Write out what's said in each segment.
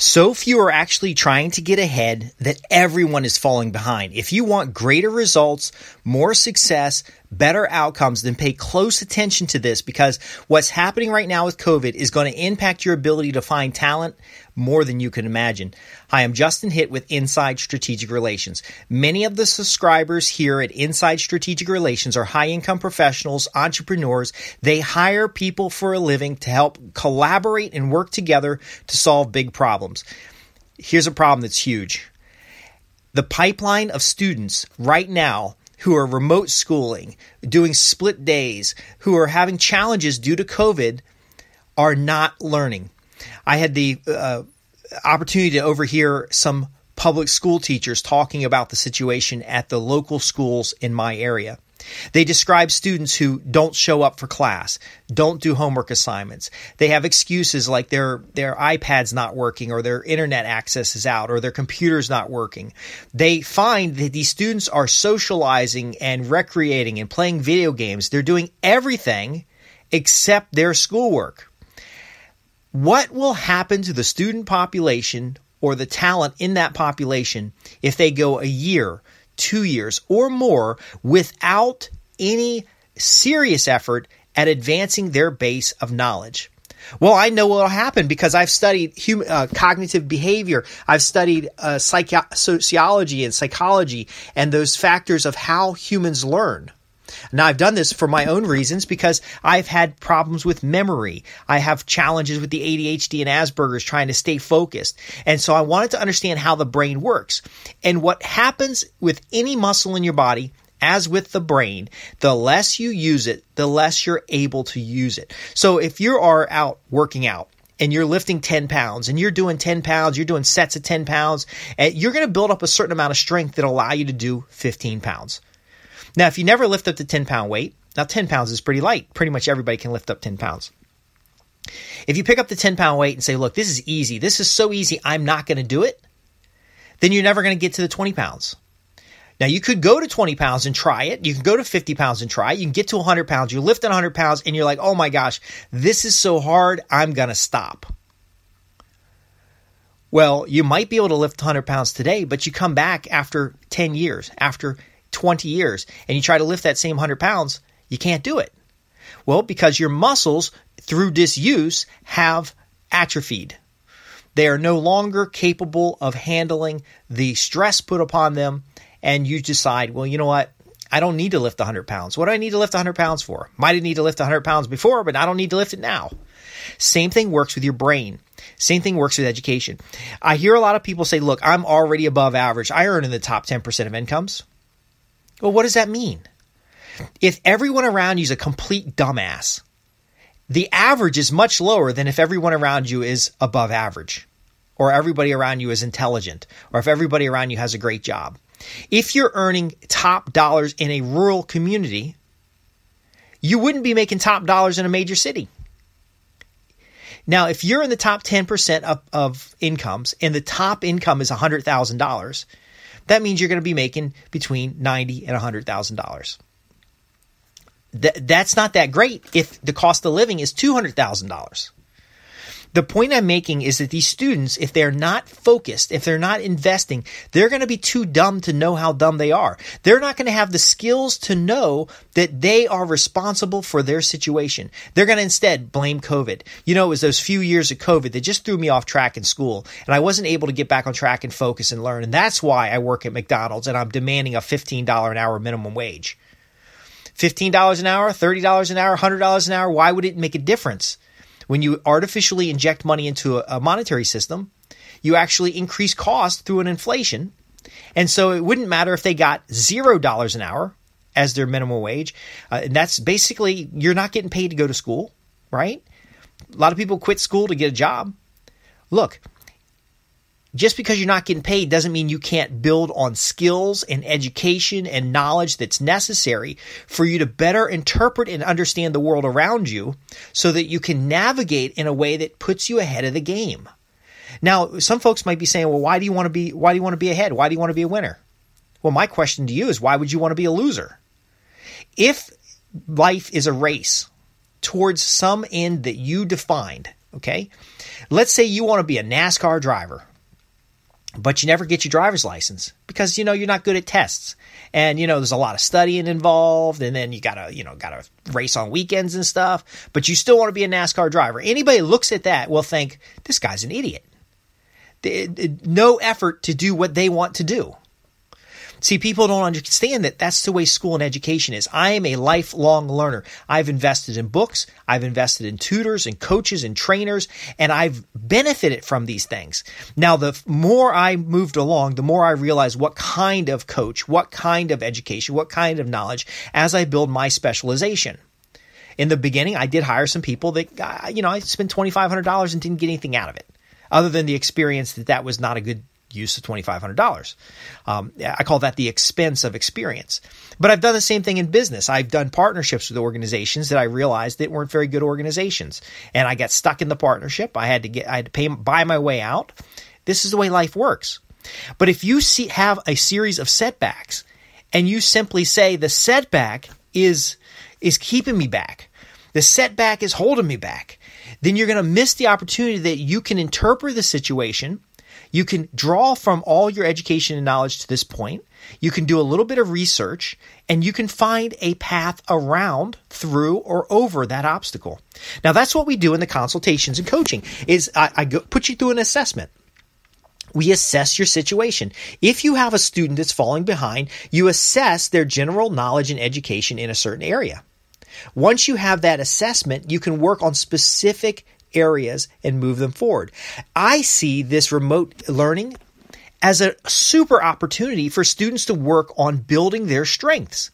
So few are actually trying to get ahead that everyone is falling behind. If you want greater results, more success, better outcomes, then pay close attention to this, because what's happening right now with COVID is going to impact your ability to find talent more than you can imagine. Hi, I'm Justin Hitt with Inside Strategic Relations. Many of the subscribers here at Inside Strategic Relations are high-income professionals, entrepreneurs. They hire people for a living to help collaborate and work together to solve big problems. Here's a problem that's huge. The pipeline of students right now who are remote schooling, doing split days, who are having challenges due to COVID, are not learning. I had the opportunity to overhear some public school teachers talking about the situation at the local schools in my area. They describe students who don't show up for class, don't do homework assignments. They have excuses like their iPad's not working, or their internet access is out, or their computer's not working. They find that these students are socializing and recreating and playing video games. They're doing everything except their schoolwork. What will happen to the student population or the talent in that population if they go a year, 2 years, or more without any serious effort at advancing their base of knowledge? Well, I know what will happen because I've studied cognitive behavior. I've studied sociology and psychology and those factors of how humans learn. Now, I've done this for my own reasons because I've had problems with memory. I have challenges with the ADHD and Asperger's trying to stay focused. And so I wanted to understand how the brain works. And what happens with any muscle in your body, as with the brain, the less you use it, the less you're able to use it. So if you are out working out and you're lifting 10 pounds and you're doing 10 pounds, you're doing sets of 10 pounds, you're going to build up a certain amount of strength that will allow you to do 15 pounds. Now, if you never lift up to 10-pound weight, now 10 pounds is pretty light. Pretty much everybody can lift up 10 pounds. If you pick up the 10-pound weight and say, look, this is easy. This is so easy, I'm not going to do it. Then you're never going to get to the 20 pounds. Now, you could go to 20 pounds and try it. You can go to 50 pounds and try it. You can get to 100 pounds. You're lifting 100 pounds and you're like, oh my gosh, this is so hard, I'm going to stop. Well, you might be able to lift 100 pounds today, but you come back after 10 years, after 20 years, and you try to lift that same 100 pounds, you can't do it. Well, because your muscles, through disuse, have atrophied. They are no longer capable of handling the stress put upon them, and you decide, well, you know what? I don't need to lift 100 pounds. What do I need to lift 100 pounds for? Might have need to lift 100 pounds before, but I don't need to lift it now. Same thing works with your brain. Same thing works with education. I hear a lot of people say, look, I'm already above average. I earn in the top 10% of incomes. Well, what does that mean? If everyone around you is a complete dumbass, the average is much lower than if everyone around you is above average, or everybody around you is intelligent, or if everybody around you has a great job. If you're earning top dollars in a rural community, you wouldn't be making top dollars in a major city. Now, if you're in the top 10% of incomes and the top income is $100,000, that means you're going to be making between $90,000 and $100,000. That's not that great if the cost of living is $200,000. The point I'm making is that these students, if they're not focused, if they're not investing, they're going to be too dumb to know how dumb they are. They're not going to have the skills to know that they are responsible for their situation. They're going to instead blame COVID. You know, it was those few years of COVID that just threw me off track in school, and I wasn't able to get back on track and focus and learn. And that's why I work at McDonald's and I'm demanding a $15 an hour minimum wage. $15 an hour, $30 an hour, $100 an hour, why would it make a difference? When you artificially inject money into a monetary system, you actually increase cost through an inflation. And so it wouldn't matter if they got $0 an hour as their minimum wage. And that's basically, you're not getting paid to go to school, right? A lot of people quit school to get a job. Look, just because you're not getting paid doesn't mean you can't build on skills and education and knowledge that's necessary for you to better interpret and understand the world around you so that you can navigate in a way that puts you ahead of the game. Now, some folks might be saying, well, why do you want to be ahead? Why do you want to be a winner? Well, my question to you is, why would you want to be a loser? If life is a race towards some end that you defined, Okay. Let's say you want to be a NASCAR driver, but you never get your driver's license because, you're not good at tests. And, there's a lot of studying involved, and then you gotta race on weekends and stuff, but you still want to be a NASCAR driver. Anybody who looks at that will think, this guy's an idiot. No effort to do what they want to do. See, people don't understand that that's the way school and education is. I am a lifelong learner. I've invested in books. I've invested in tutors and coaches and trainers, and I've benefited from these things. Now, the more I moved along, the more I realized what kind of coach, what kind of education, what kind of knowledge as I build my specialization. In the beginning, I did hire some people that, I spent $2,500 and didn't get anything out of it, other than the experience that was not a good use of $2,500. I call that the expense of experience. But I've done the same thing in business. I've done partnerships with organizations that I realized that weren't very good organizations, and I got stuck in the partnership. I had to buy my way out. This is the way life works. But if you have a series of setbacks, and you simply say the setback is keeping me back, the setback is holding me back, then you're going to miss the opportunity that you can interpret the situation. You can draw from all your education and knowledge to this point. You can do a little bit of research, and you can find a path around, through, or over that obstacle. Now, that's what we do in the consultations and coaching. I put you through an assessment. We assess your situation. If you have a student that's falling behind, you assess their general knowledge and education in a certain area. Once you have that assessment, you can work on specific areas and move them forward. I see this remote learning as a super opportunity for students to work on building their strengths.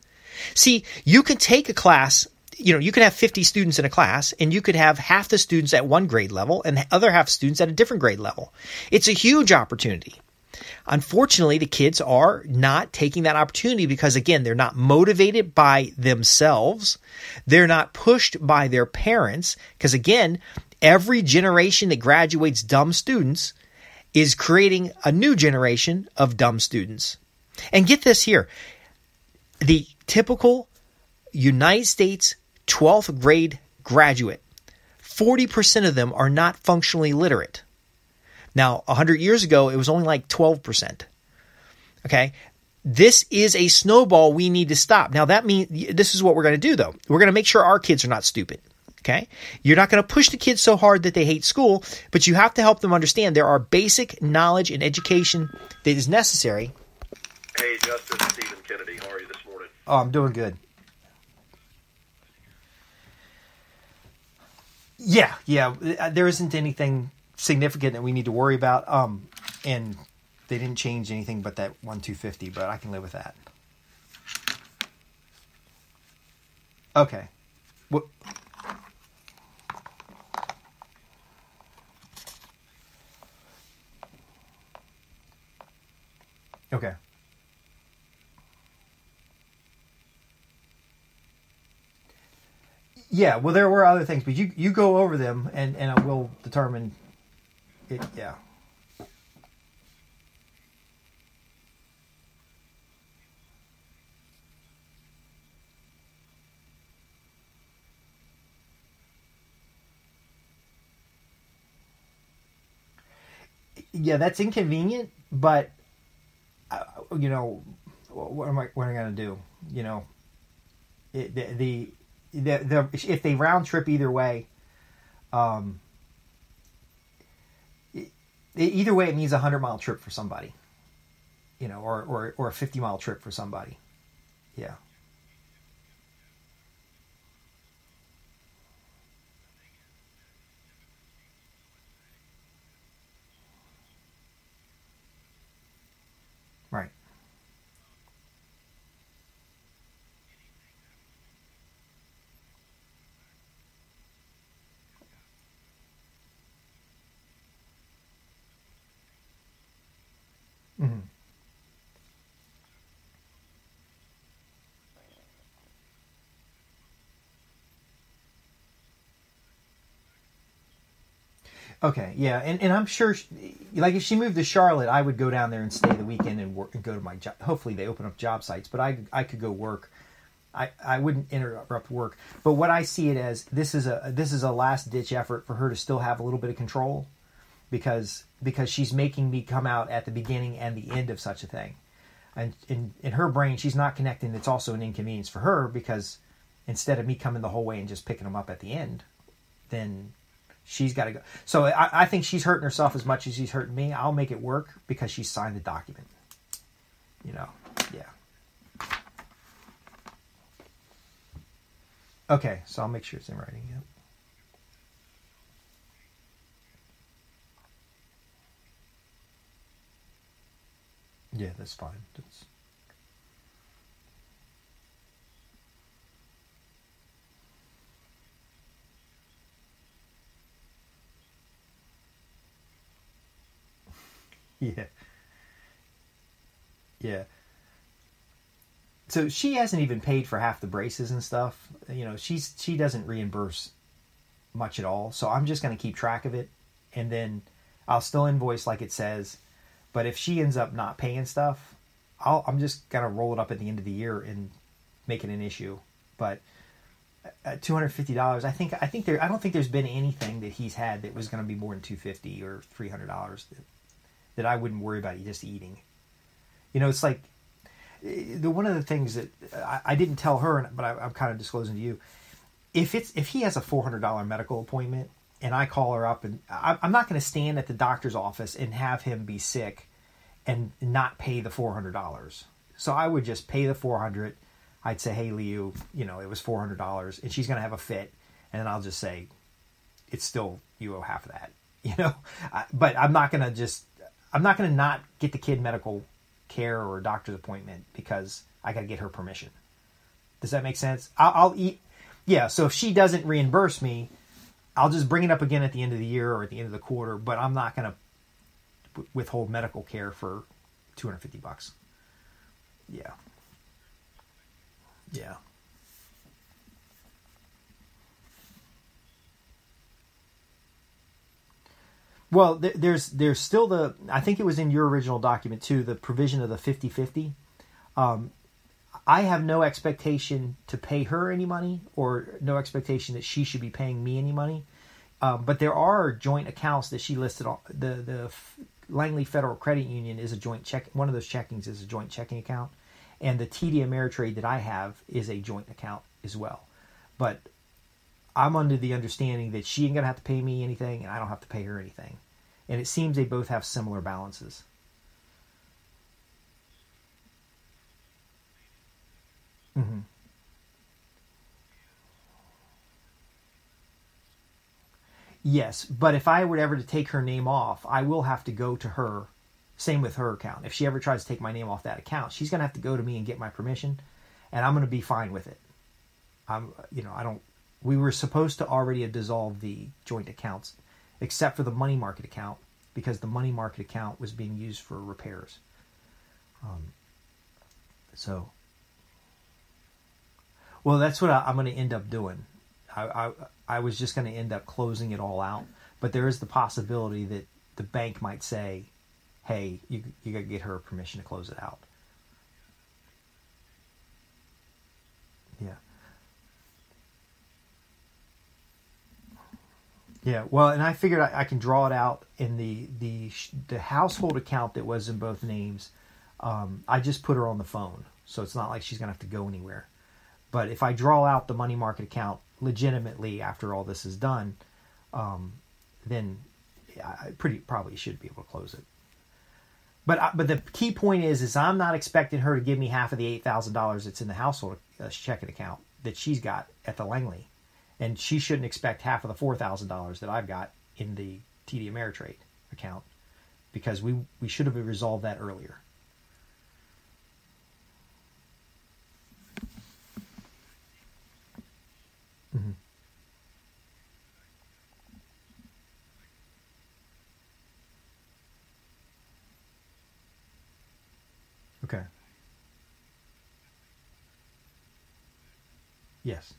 See, you can take a class, you could have 50 students in a class, and you could have half the students at one grade level and the other half students at a different grade level. It's a huge opportunity. Unfortunately, the kids are not taking that opportunity because, again, they're not motivated by themselves. They're not pushed by their parents because, again, every generation that graduates dumb students is creating a new generation of dumb students. And get this here. The typical United States 12th grade graduate, 40% of them are not functionally literate. Now, 100 years ago, it was only like 12%. Okay? This is a snowball we need to stop. Now, that means this is what we're going to do, though. We're going to make sure our kids are not stupid. Okay? You're not going to push the kids so hard that they hate school, but you have to help them understand there are basic knowledge and education that is necessary. Hey, Justin, Stephen Kennedy. How are you this morning? Oh, I'm doing good. Yeah. There isn't anything significant that we need to worry about. And they didn't change anything but that 1-250, but I can live with that. Okay. What? Okay. Yeah, well, there were other things, but you go over them, and I will determine it. Yeah. Yeah, that's inconvenient, but what am I going to do? If they round trip either way, either way, it means a 100-mile trip for somebody, or a 50-mile trip for somebody. Yeah. Right. Mm-hmm. Okay, yeah, and I'm sure, like if she moved to Charlotte, I would go down there and stay the weekend and work and go to my job. Hopefully, they open up job sites, but I could go work. I wouldn't interrupt work. But what I see it as, this is a last ditch effort for her to still have a little bit of control, because she's making me come out at the beginning and the end of such a thing. And in her brain, she's not connecting it's also an inconvenience for her, because instead of me coming the whole way and just picking them up at the end, then she's got to go. So I think she's hurting herself as much as she's hurting me. I'll make it work because she signed the document. Yeah. Okay, so I'll make sure it's in writing. Yep. Yeah, that's fine. Yeah. Yeah. So she hasn't even paid for half the braces and stuff. She doesn't reimburse much at all. So I'm just going to keep track of it, and then I'll still invoice like it says. But if she ends up not paying stuff, I'm just gonna roll it up at the end of the year and make it an issue. But at $250, I don't think there's been anything that he's had that was going to be more than $250 or $300 that I wouldn't worry about just eating. It's like one of the things that I didn't tell her, but I'm kind of disclosing to you. If he has a $400 medical appointment and I call her up, and I'm not going to stand at the doctor's office and have him be sick and not pay the $400. So I would just pay the $400. I'd say, hey, Liu, it was $400, and she's going to have a fit. And then I'll just say, it's still, you owe half of that, but I'm not going to not get the kid medical care or a doctor's appointment because I got to get her permission. Does that make sense? I'll eat. Yeah. So if she doesn't reimburse me, I'll just bring it up again at the end of the year or at the end of the quarter, but I'm not going to withhold medical care for $250. Yeah. Yeah. Well, there's still I think it was in your original document too, the provision of the 50-50. I have no expectation to pay her any money, or no expectation that she should be paying me any money. But there are joint accounts that she listed on. The Langley Federal Credit Union is a joint check. One of those checkings is a joint checking account. And the TD Ameritrade that I have is a joint account as well. But I'm under the understanding that she ain't going to have to pay me anything and I don't have to pay her anything. And it seems they both have similar balances. Mm-hmm. Yes, but if I were ever to take her name off, I will have to go to her. Same with her account. If she ever tries to take my name off that account, she's going to have to go to me and get my permission, and I'm going to be fine with it. I don't. We were supposed to already have dissolved the joint accounts, except for the money market account, because the money market account was being used for repairs. So, well, that's what I'm going to end up doing. I was just going to end up closing it all out, but there is the possibility that the bank might say, hey, you got to get her permission to close it out. Yeah. Yeah. Well, and I figured I can draw it out in the household account that was in both names. I just put her on the phone, so it's not like she's going to have to go anywhere. But if I draw out the money market account legitimately after all this is done, then I probably should be able to close it. But the key point is I'm not expecting her to give me half of the $8,000 that's in the household checking account that she's got at the Langley, and she shouldn't expect half of the $4,000 that I've got in the TD Ameritrade account, because we should have resolved that earlier. Mm-hmm. Okay. Yes.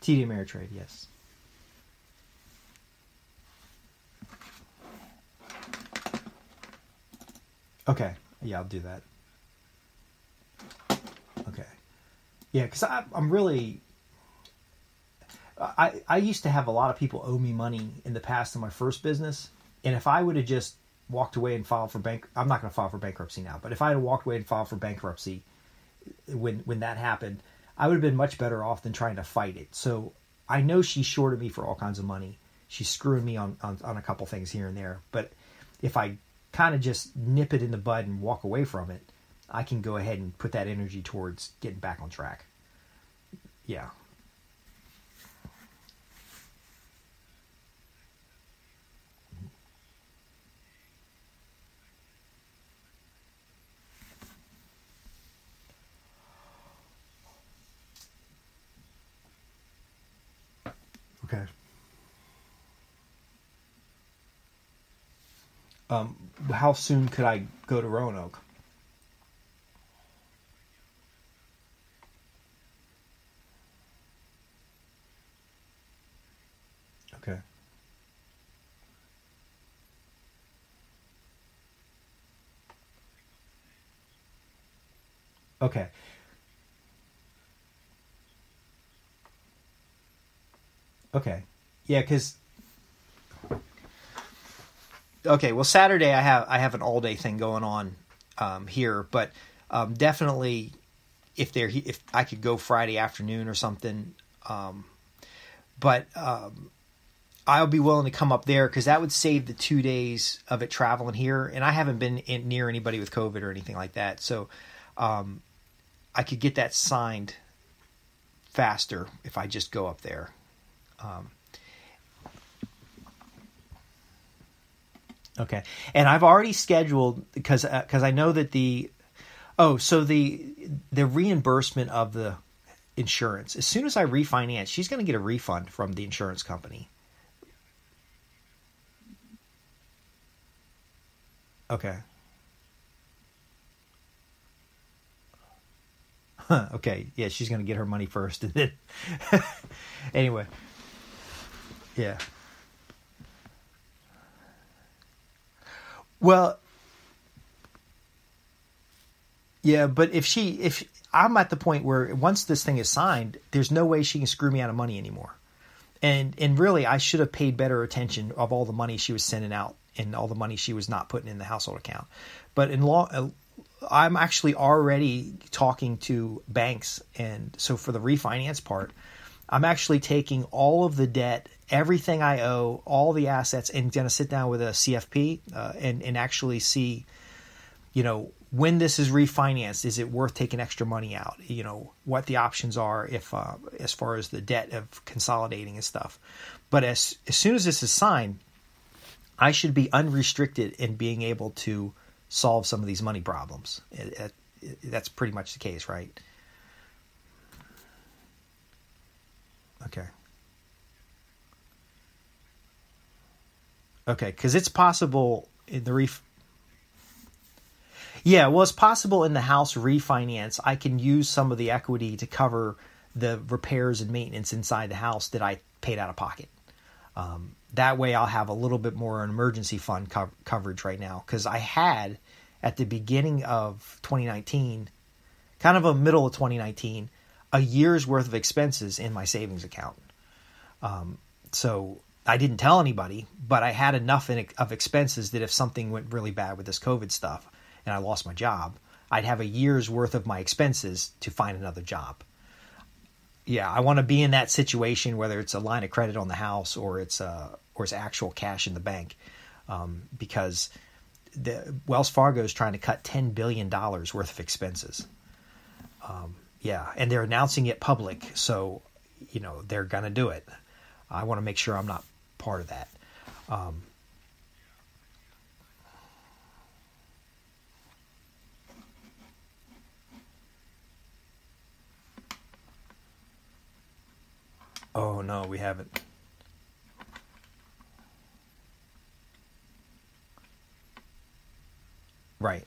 TD Ameritrade, yes. Okay. Yeah, I'll do that. Okay. Yeah, because I'm really... I used to have a lot of people owe me money in the past in my first business. And if I would have just walked away and filed for I'm not going to file for bankruptcy now, but if I had walked away and filed for bankruptcy when that happened, I would have been much better off than trying to fight it. So I know she's shorted me for all kinds of money. She's screwing me on a couple things here and there. But if I kind of just nip it in the bud and walk away from it, I can go ahead and put that energy towards getting back on track. Yeah. Okay. How soon could I go to Roanoke? Okay. Okay. Okay. Yeah, because okay, well Saturday I have an all day thing going on here, but definitely if I could go Friday afternoon or something, but I'll be willing to come up there because that would save the 2 days of it traveling here, and I haven't been near anybody with COVID or anything like that, so I could get that signed faster if I just go up there. Um, okay, and I've already scheduled because I know that the reimbursement of the insurance, as soon as I refinance, she's going to get a refund from the insurance company. Okay. Huh, okay. Yeah, she's going to get her money first, and then anyway. Yeah. Well, yeah, but if I'm at the point where once this thing is signed, there's no way she can screw me out of money anymore. And really, I should have paid better attention of all the money she was sending out and all the money she was not putting in the household account. But I'm actually already talking to banks, and so for the refinance part, I'm actually taking all of the debt, everything I owe, all the assets, and going to sit down with a CFP and actually see, when this is refinanced, is it worth taking extra money out? What the options are if as far as the debt of consolidating and stuff. But as soon as this is signed, I should be unrestricted in being able to solve some of these money problems. That's pretty much the case, right? Okay. Okay, because it's possible in the yeah, well, it's possible in the house refinance, I can use some of the equity to cover the repairs and maintenance inside the house that I paid out of pocket. That way I'll have a little bit more emergency fund coverage right now, because I had at the beginning of 2019, kind of a middle of 2019, a year's worth of expenses in my savings account. So I didn't tell anybody, but I had enough of expenses that if something went really bad with this COVID stuff and I lost my job, I'd have a year's worth of my expenses to find another job. Yeah, I want to be in that situation, whether it's a line of credit on the house or it's actual cash in the bank, because the Wells Fargo is trying to cut $10 billion worth of expenses. Yeah, and they're announcing it public, so they're gonna do it. I want to make sure I'm not part of that. Oh no, we haven't. Right.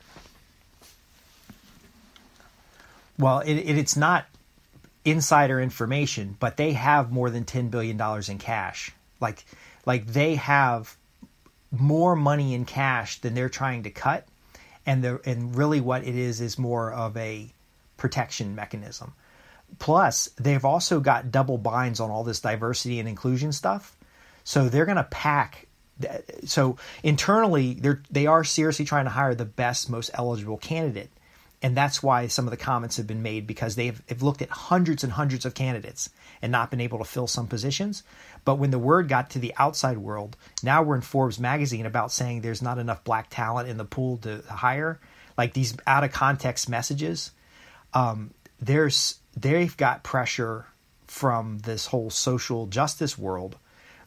Well, it's not insider information, but they have more than $10 billion in cash. Like they have more money in cash than they're trying to cut. And really what it is more of a protection mechanism. Plus, they've also got double binds on all this diversity and inclusion stuff. So they're going to pack. So internally, they are seriously trying to hire the best, most eligible candidate. And that's why some of the comments have been made, because they've looked at hundreds and hundreds of candidates and not been able to fill some positions. But when the word got to the outside world, now we're in Forbes magazine about saying there's not enough black talent in the pool to hire, like these out of context messages. They've got pressure from this whole social justice world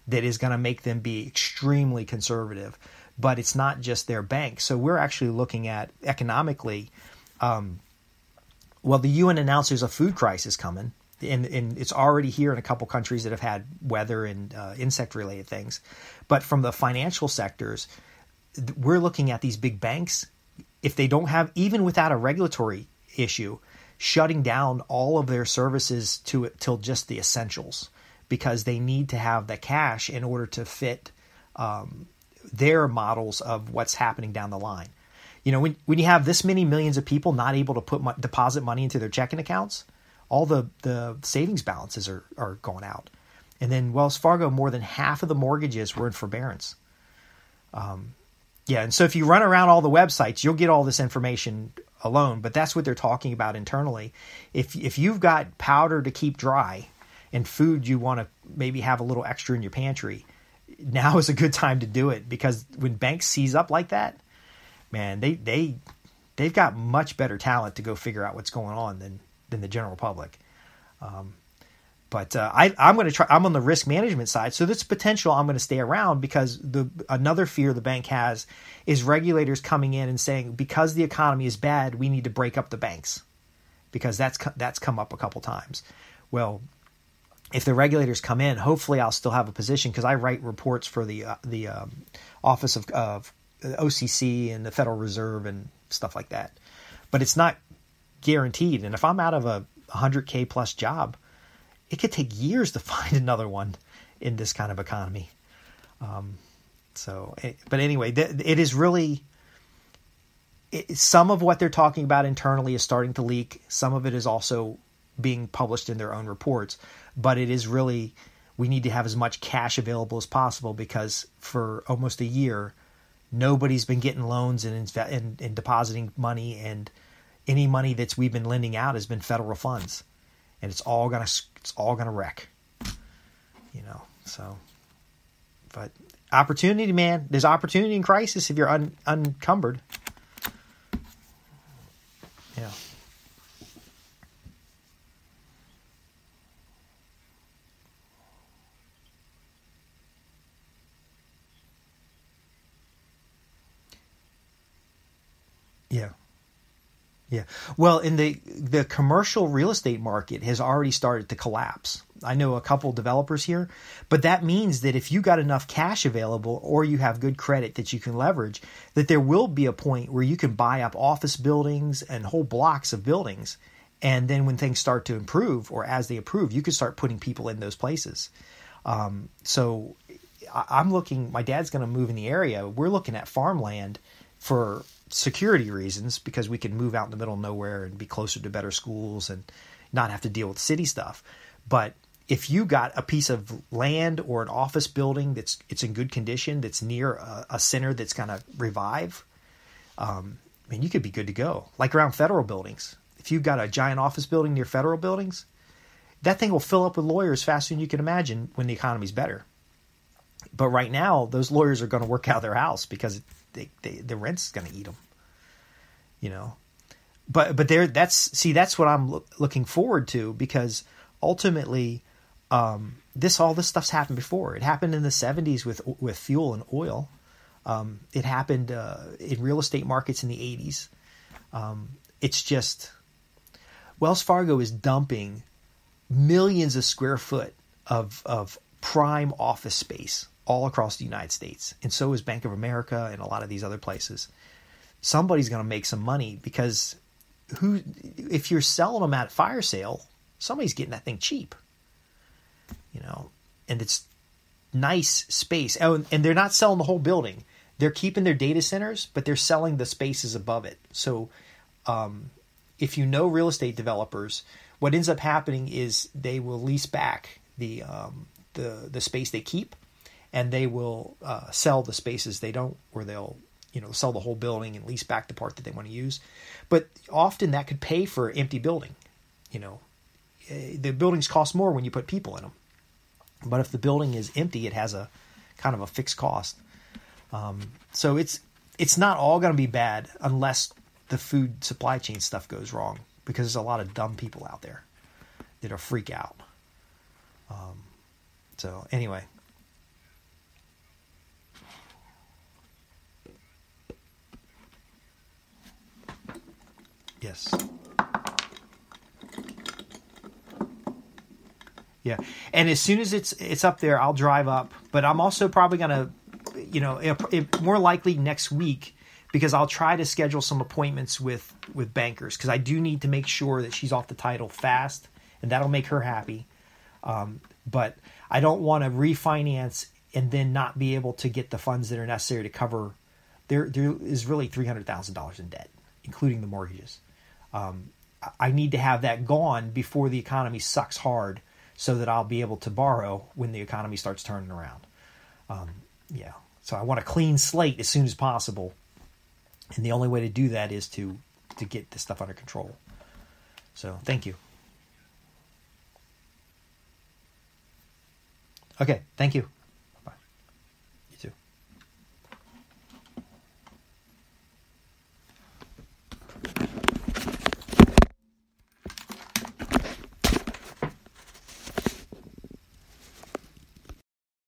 that is going to make them be extremely conservative. But it's not just their bank. So we're actually looking at economically. The UN announced there's a food crisis coming, and it's already here in a couple countries that have had weather and insect-related things. But from the financial sectors, we're looking at these big banks, if they don't have, even without a regulatory issue, shutting down all of their services till just the essentials, because they need to have the cash in order to fit their models of what's happening down the line. You know, when you have this many millions of people not able to deposit money into their checking accounts, all the savings balances are going out. And then Wells Fargo, more than half of the mortgages were in forbearance. And so if you run around all the websites, you'll get all this information alone. But that's what they're talking about internally. If you've got powder to keep dry and food you want to maybe have a little extra in your pantry, now is a good time to do it, because when banks seize up like that, man, they've got much better talent to go figure out what's going on than the general public. I'm going to try. I'm on the risk management side, so this potential I'm going to stay around, because another fear the bank has is regulators coming in and saying, because the economy is bad, we need to break up the banks, because that's come up a couple times. Well, if the regulators come in, hopefully I'll still have a position, because I write reports for the Office of OCC and the Federal Reserve and stuff like that. But it's not guaranteed. And if I'm out of a $100K plus job, it could take years to find another one in this kind of economy. But anyway, it is really, some of what they're talking about internally is starting to leak. Some of it is also being published in their own reports. But it is really, we need to have as much cash available as possible, because for almost a year, nobody's been getting loans and depositing money, and any money we've been lending out has been federal funds, and it's all gonna wreck, you know. So, but opportunity, man. There's opportunity in crisis if you're unencumbered. Yeah. Yeah. Well, in the commercial real estate market has already started to collapse. I know a couple developers here, but that means that if you got enough cash available, or you have good credit that you can leverage, that there will be a point where you can buy up office buildings and whole blocks of buildings. And then when things start to improve, or as they improve, you can start putting people in those places. So I'm looking, my dad's going to move in the area. We're looking at farmland for security reasons, because we can move out in the middle of nowhere and be closer to better schools and not have to deal with city stuff. But if you got a piece of land or an office building it's in good condition, that's near a center that's going to revive, you could be good to go. Like around federal buildings. If you've got a giant office building near federal buildings, that thing will fill up with lawyers faster than you can imagine when the economy's better. But right now, those lawyers are going to work out of their house, because the rent's going to eat them, you know. But that's what I'm looking forward to, because ultimately, all this stuff's happened before. It happened in the 70s with fuel and oil. It happened in real estate markets in the 80s. It's just, Wells Fargo is dumping millions of square foot of prime office space all across the United States. And so is Bank of America and a lot of these other places. Somebody's going to make some money, because if you're selling them at fire sale, somebody's getting that thing cheap, and it's nice space. Oh, and they're not selling the whole building. They're keeping their data centers, but they're selling the spaces above it. So if you know real estate developers, what ends up happening is they will lease back the space they keep, and they will sell the spaces they don't, or they'll sell the whole building and lease back the part that they want to use. But often that could pay for an empty building. The buildings cost more when you put people in them. But if the building is empty, it has a kind of a fixed cost. So it's not all going to be bad unless the food supply chain stuff goes wrong, because there's a lot of dumb people out there that'll freak out. So anyway. Yes. Yeah. And as soon as it's up there, I'll drive up, but I'm also probably going to, more likely next week, because I'll try to schedule some appointments with bankers, because I do need to make sure that she's off the title fast, and that'll make her happy. But I don't want to refinance and then not be able to get the funds that are necessary to cover. There is really $300,000 in debt, including the mortgages. I need to have that gone before the economy sucks hard, so that I'll be able to borrow when the economy starts turning around. So I want a clean slate as soon as possible. And the only way to do that is to get this stuff under control. So thank you. Okay, thank you.